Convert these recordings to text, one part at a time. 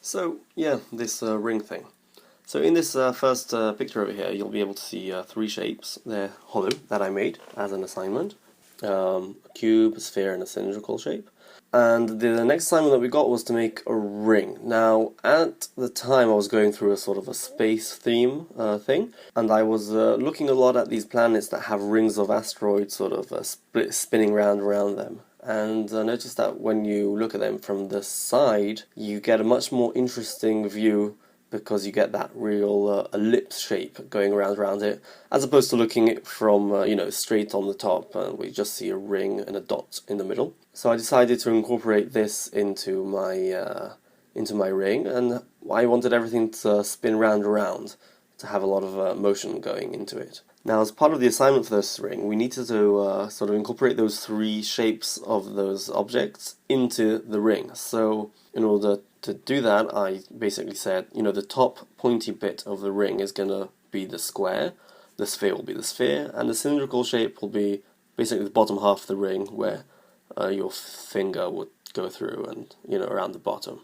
So yeah, this ring thing. So in this first picture over here, you'll be able to see three shapes. They're hollow that I made as an assignment. A cube, a sphere, and a cylindrical shape. And the next assignment that we got was to make a ring. Now, at the time, I was going through a sort of a space theme thing, and I was looking a lot at these planets that have rings of asteroids sort of spinning round around them. And I noticed that when you look at them from the side, you get a much more interesting view because you get that real ellipse shape going around it, as opposed to looking it from straight on the top, and we just see a ring and a dot in the middle. So I decided to incorporate this into my ring, and I wanted everything to spin round around to have a lot of motion going into it. Now, as part of the assignment for this ring, we needed to sort of incorporate those three shapes of those objects into the ring. So in order to do that, I basically said, the top pointy bit of the ring is going to be the square, the sphere will be the sphere, and the cylindrical shape will be basically the bottom half of the ring where your finger would go through and, around the bottom.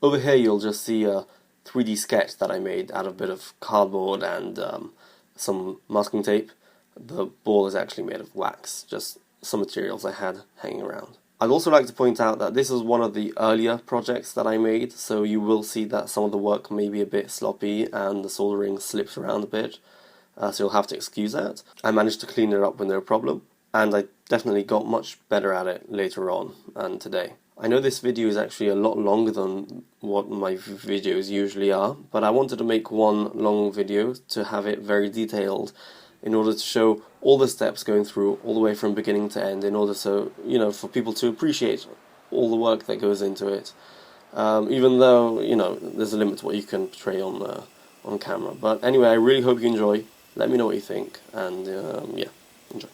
Over here you'll just see a 3D sketch that I made out of a bit of cardboard and some masking tape. The ball is actually made of wax, just some materials I had hanging around. I'd also like to point out that this is one of the earlier projects that I made, so you will see that some of the work may be a bit sloppy and the soldering slips around a bit, so you'll have to excuse that. I managed to clean it up with no problem, and I definitely got much better at it later on and today. I know this video is actually a lot longer than what my videos usually are, but I wanted to make one long video to have it very detailed in order to show all the steps going through all the way from beginning to end, in order so, for people to appreciate all the work that goes into it. Even though, there's a limit to what you can portray on camera. But anyway, I really hope you enjoy. Let me know what you think, and yeah, enjoy.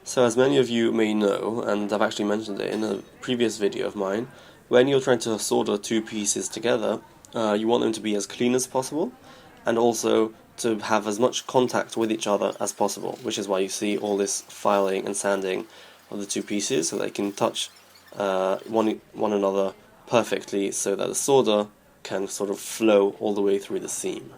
So as many of you may know, and I've actually mentioned it in a previous video of mine, when you're trying to solder two pieces together, you want them to be as clean as possible, and also to have as much contact with each other as possible, which is why you see all this filing and sanding of the two pieces, so they can touch one another perfectly, so that the solder can sort of flow all the way through the seam.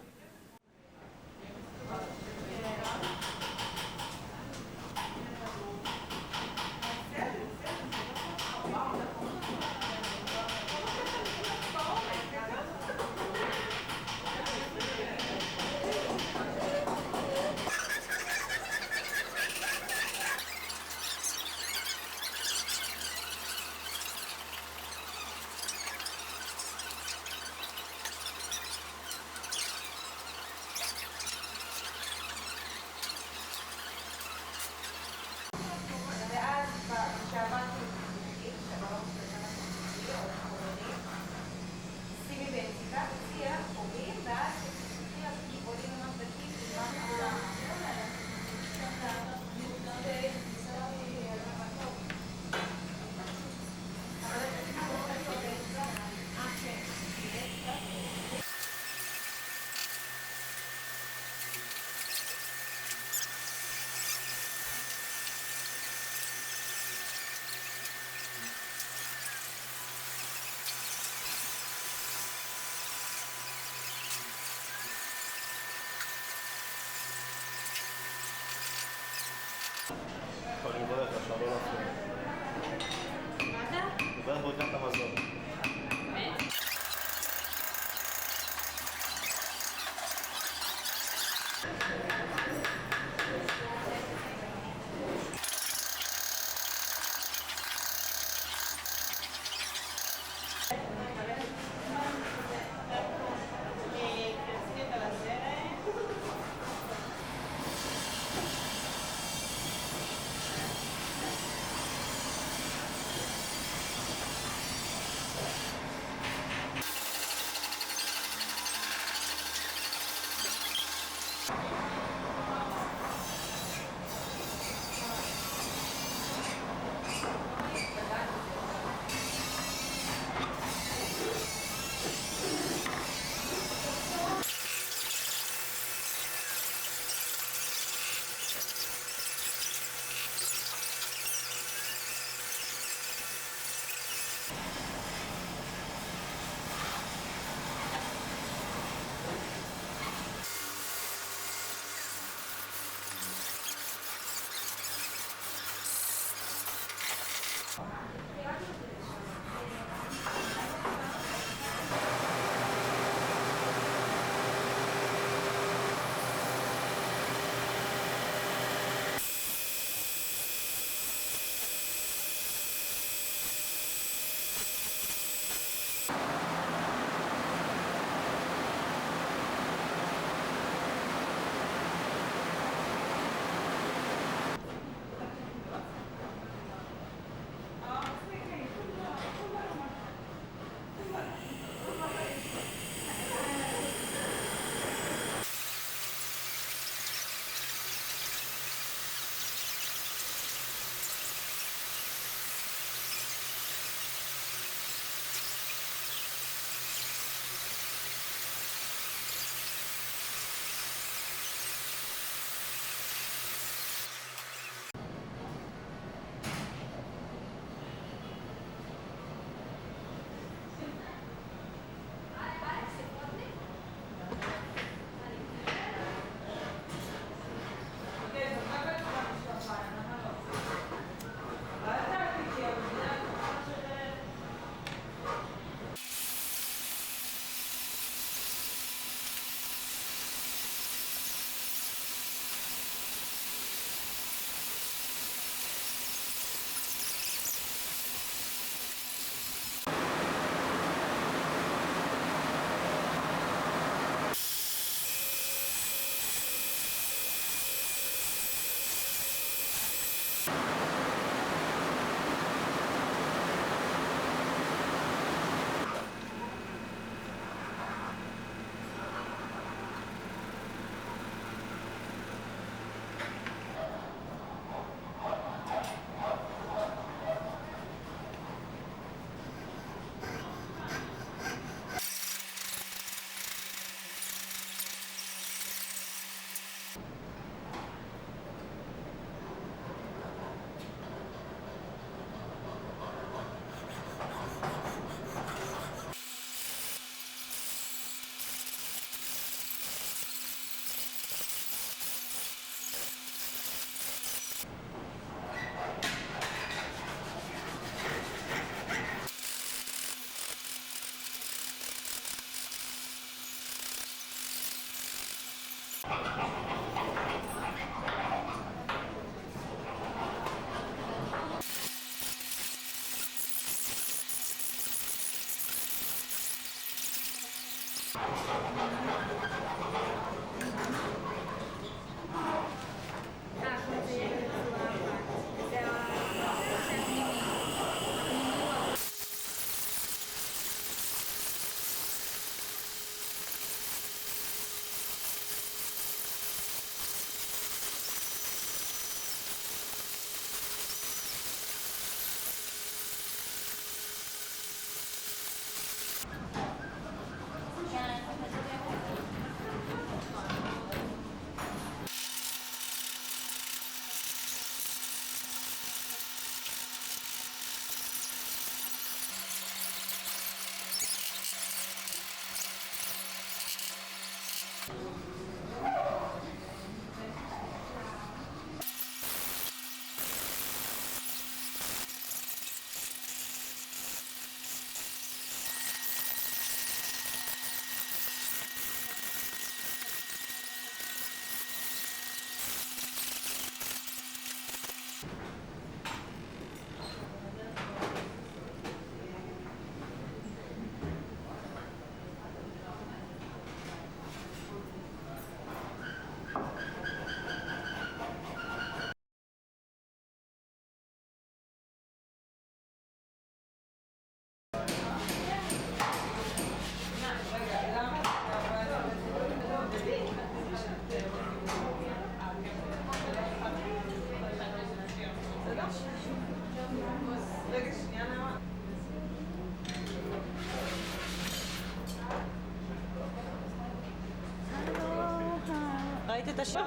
ראית את השם?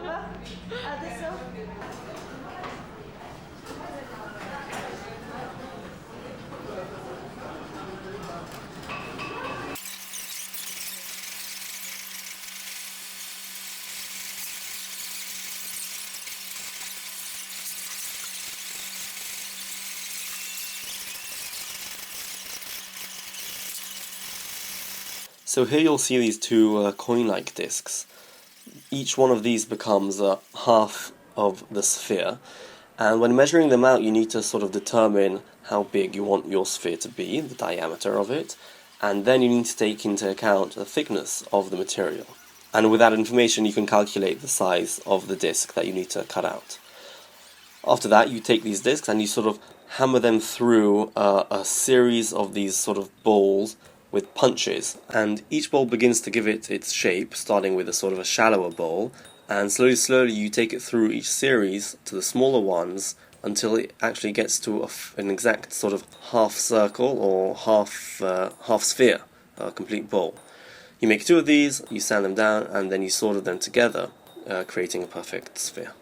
עד הסוף? So here you'll see these two coin-like discs. Each one of these becomes half of the sphere, and when measuring them out you need to sort of determine how big you want your sphere to be, the diameter of it, and then you need to take into account the thickness of the material. And with that information you can calculate the size of the disc that you need to cut out. After that you take these discs and you sort of hammer them through a series of these sort of balls with punches, and each bowl begins to give it its shape, starting with a sort of a shallower bowl, and slowly you take it through each series to the smaller ones until it actually gets to an exact sort of half circle or half sphere, a complete bowl. You make two of these, you sand them down, and then you solder them together, creating a perfect sphere.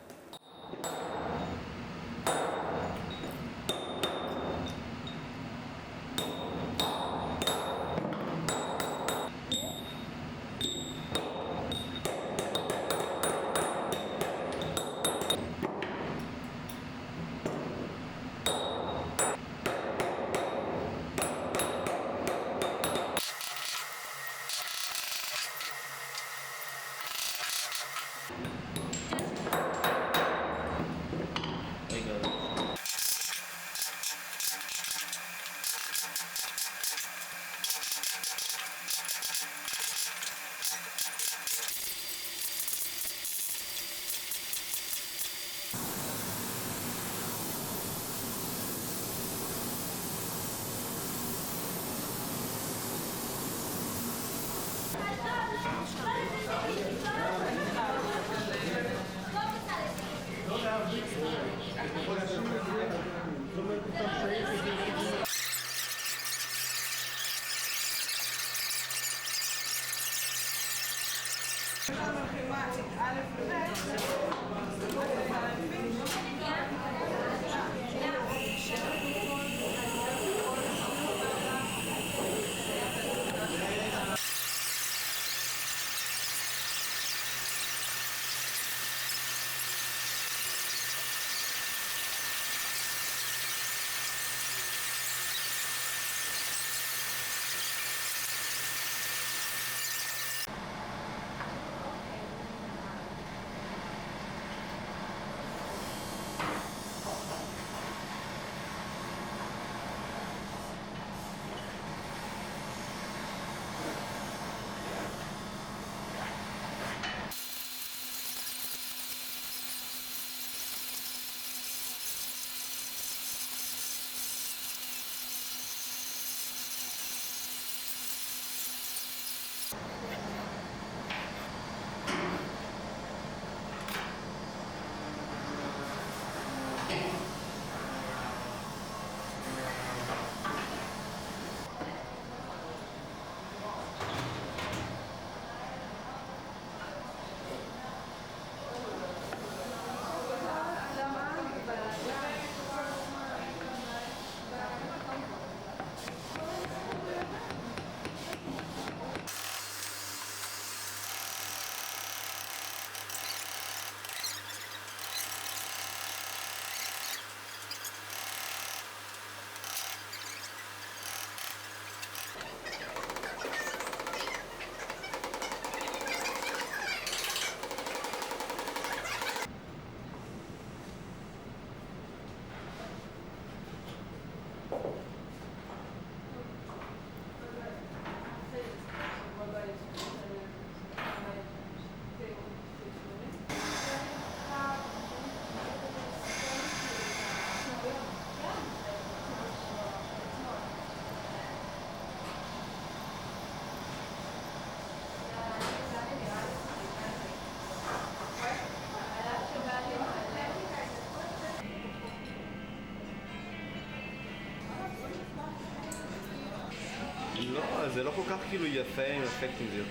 זה לא כל כך כאילו יפה עם אפקטים זה.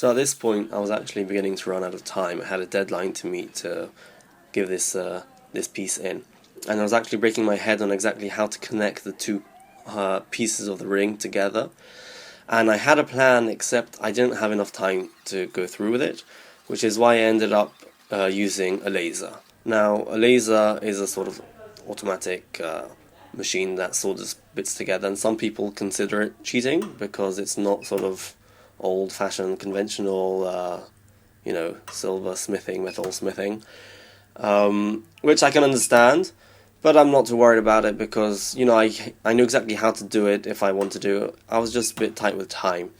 So at this point, I was actually beginning to run out of time. I had a deadline to meet to give this piece in, and I was actually breaking my head on exactly how to connect the two pieces of the ring together. And I had a plan, except I didn't have enough time to go through with it, which is why I ended up using a laser. Now, a laser is a sort of automatic machine that sorts bits together, and some people consider it cheating because it's not sort of old-fashioned, conventional, silversmithing, metal smithing, which I can understand, but I'm not too worried about it because, I knew exactly how to do it if I want to do it. I was just a bit tight with time.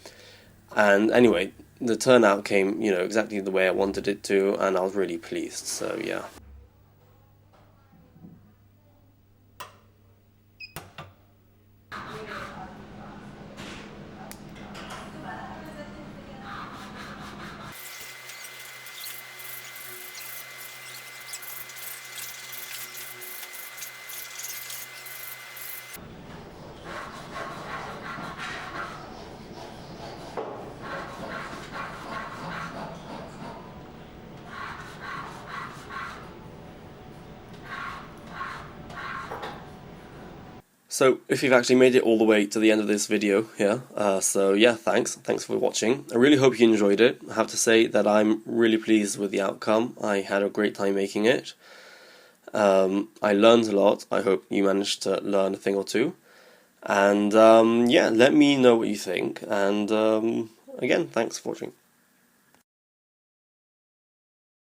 And anyway, the turnout came, exactly the way I wanted it to, and I was really pleased, so yeah. So, if you've actually made it all the way to the end of this video here, so yeah, thanks for watching. I really hope you enjoyed it. I have to say that I'm really pleased with the outcome. I had a great time making it. I learned a lot. I hope you managed to learn a thing or two. And yeah, let me know what you think. And again, thanks for watching.